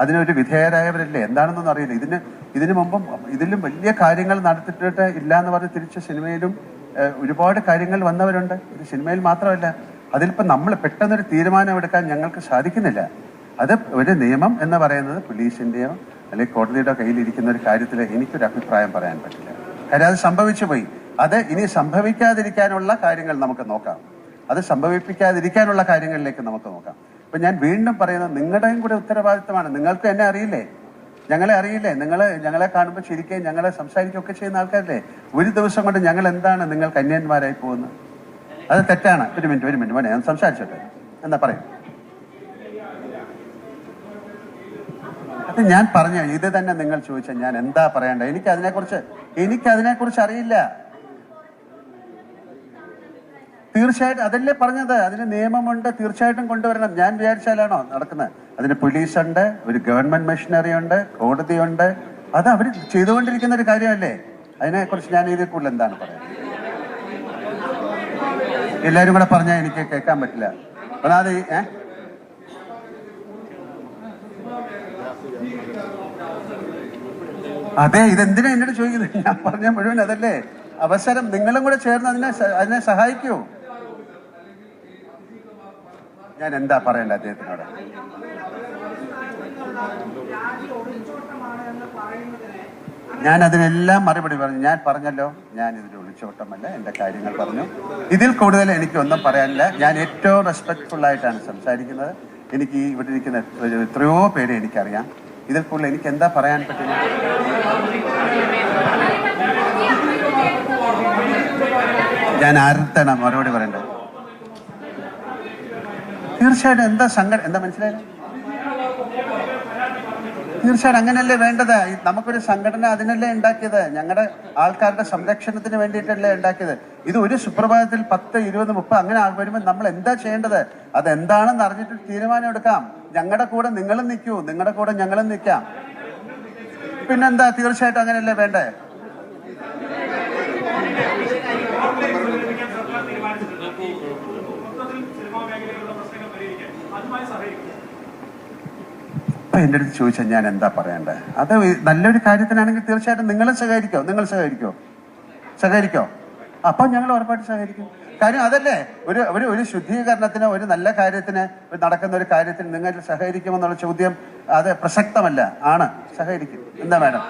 അതിനൊരു വിധേയരായവരല്ലേ, എന്താണെന്നൊന്നും അറിയില്ല. ഇതിനു മുമ്പും ഇതിലും വലിയ കാര്യങ്ങൾ നടത്തിയിട്ട് ഇല്ല എന്ന് പറഞ്ഞ് തിരിച്ച് സിനിമയിലും ഒരുപാട് കാര്യങ്ങൾ വന്നവരുണ്ട്. ഇത് സിനിമയിൽ മാത്രമല്ല. അതിലിപ്പോൾ നമ്മൾ പെട്ടെന്നൊരു തീരുമാനം എടുക്കാൻ ഞങ്ങൾക്ക് സാധിക്കുന്നില്ല. അത് ഒരു നിയമം എന്ന് പറയുന്നത് പോലീസിൻ്റെയോ അല്ലെങ്കിൽ കോടതിയുടെ കയ്യിലിരിക്കുന്ന ഒരു കാര്യത്തിൽ എനിക്കൊരു അഭിപ്രായം പറയാൻ പറ്റില്ല. കാര്യം അത് സംഭവിച്ചു പോയി. അത് ഇനി സംഭവിക്കാതിരിക്കാനുള്ള കാര്യങ്ങൾ നമുക്ക് നോക്കാം. അത് സംഭവിപ്പിക്കാതിരിക്കാനുള്ള കാര്യങ്ങളിലേക്ക് നമുക്ക് നോക്കാം. ഇപ്പം ഞാൻ വീണ്ടും പറയുന്നത് നിങ്ങളുടെയും കൂടെ ഉത്തരവാദിത്തമാണ്. നിങ്ങൾക്ക് എന്നെ അറിയില്ലേ, ഞങ്ങളെ അറിയില്ലേ? ഞങ്ങളെ കാണുമ്പോൾ ചിരിക്കുകയും ഞങ്ങളെ സംസാരിക്കുകയൊക്കെ ചെയ്യുന്ന ആൾക്കാരല്ലേ? ഒരു ദിവസം കൊണ്ട് ഞങ്ങൾ എന്താണ് നിങ്ങൾക്ക് അന്യന്മാരായി പോകുന്നത്? അത് തെറ്റാണ്. ഒരു മിനിറ്റ് മോനെ, ഞാൻ സംസാരിച്ചോട്ടെ. എന്താ പറയും? അത് ഞാൻ പറഞ്ഞ ഇത് തന്നെ നിങ്ങൾ ചോദിച്ചാൽ ഞാൻ എന്താ പറയണ്ടേ? എനിക്കതിനെക്കുറിച്ച് അറിയില്ല. തീർച്ചയായിട്ടും അതല്ലേ പറഞ്ഞത്, അതിന് നിയമമുണ്ട്, തീർച്ചയായിട്ടും കൊണ്ടുവരണം. ഞാൻ വിചാരിച്ചാലാണോ നടക്കുന്നത്? അതിന് പോലീസുണ്ട്, ഒരു ഗവൺമെന്റ് മെഷീനറി ഉണ്ട്, കോടതിയുണ്ട്. അത് അവർ ചെയ്തുകൊണ്ടിരിക്കുന്ന ഒരു കാര്യമല്ലേ? അതിനെക്കുറിച്ച് ഞാൻ ഇതിൽ കൂടുതൽ എന്താണ് പറയുന്നത്? എല്ലാവരും കൂടെ പറഞ്ഞാൽ എനിക്ക് കേൾക്കാൻ പറ്റില്ല. ഒന്നാമത് അതെ, ഇതെന്തിനാ എന്നോട് ചോദിക്കുന്നത്? ഞാൻ പറഞ്ഞ മുഴുവൻ അതല്ലേ അവസരം. നിങ്ങളും കൂടെ ചേർന്ന് അതിനെ സഹായിക്കൂ. ഞാൻ എന്താ പറയണ്ട അദ്ദേഹത്തിനോട്? ഞാൻ അതിനെല്ലാം മറുപടി പറഞ്ഞു. ഞാൻ പറഞ്ഞല്ലോ, ഞാൻ ഇതിൽ ഒളിച്ചോട്ടമല്ല, എൻ്റെ കാര്യങ്ങൾ പറഞ്ഞു. ഇതിൽ കൂടുതൽ എനിക്കൊന്നും പറയാനില്ല. ഞാൻ ഏറ്റവും റെസ്പെക്ട്ഫുൾ ആയിട്ടാണ് സംസാരിക്കുന്നത്. എനിക്ക് ഇവിടെ ഇരിക്കുന്ന എത്രയോ പേരെ എനിക്കറിയാം. ഇതിൽ കൂടുതൽ എനിക്ക് എന്താ പറയാൻ പറ്റില്ല? ഞാൻ ആർക്കാണ് മറുപടി പറയേണ്ടത്? തീർച്ചയായിട്ടും എന്താ മനസ്സിലായില്ല? തീർച്ചയായിട്ടും അങ്ങനെയല്ലേ വേണ്ടത്. നമുക്കൊരു സംഘടന അതിനല്ലേ ഉണ്ടാക്കിയത്, ഞങ്ങളുടെ ആൾക്കാരുടെ സംരക്ഷണത്തിന് വേണ്ടിയിട്ടല്ലേ ഉണ്ടാക്കിയത്. ഇത് ഒരു സുപ്രഭാതത്തിൽ 10, 20, 30 അങ്ങനെ വരുമ്പോൾ നമ്മൾ എന്താ ചെയ്യേണ്ടത്? അതെന്താണെന്ന് അറിഞ്ഞിട്ട് തീരുമാനം എടുക്കാം. ഞങ്ങളുടെ കൂടെ നിങ്ങളും നിൽക്കൂ, നിങ്ങളുടെ കൂടെ ഞങ്ങളും നിൽക്കാം. പിന്നെന്താ? തീർച്ചയായിട്ടും അങ്ങനെയല്ലേ വേണ്ടേ? അപ്പൊ എൻ്റെ അടുത്ത് ചോദിച്ചാൽ ഞാൻ എന്താ പറയണ്ടേ? അത് നല്ലൊരു കാര്യത്തിനാണെങ്കിൽ തീർച്ചയായിട്ടും നിങ്ങളും സഹകരിക്കോ? അപ്പൊ ഞങ്ങൾ ഉറപ്പായിട്ട് സഹകരിക്കും. കാര്യം അതല്ലേ, ഒരു ശുദ്ധീകരണത്തിന്, ഒരു നല്ല കാര്യത്തിന്, നടക്കുന്ന ഒരു കാര്യത്തിന് നിങ്ങൾ സഹകരിക്കുമെന്നുള്ള ചോദ്യം അത് പ്രസക്തമല്ല. സഹകരിക്കും. എന്താ മാഡം?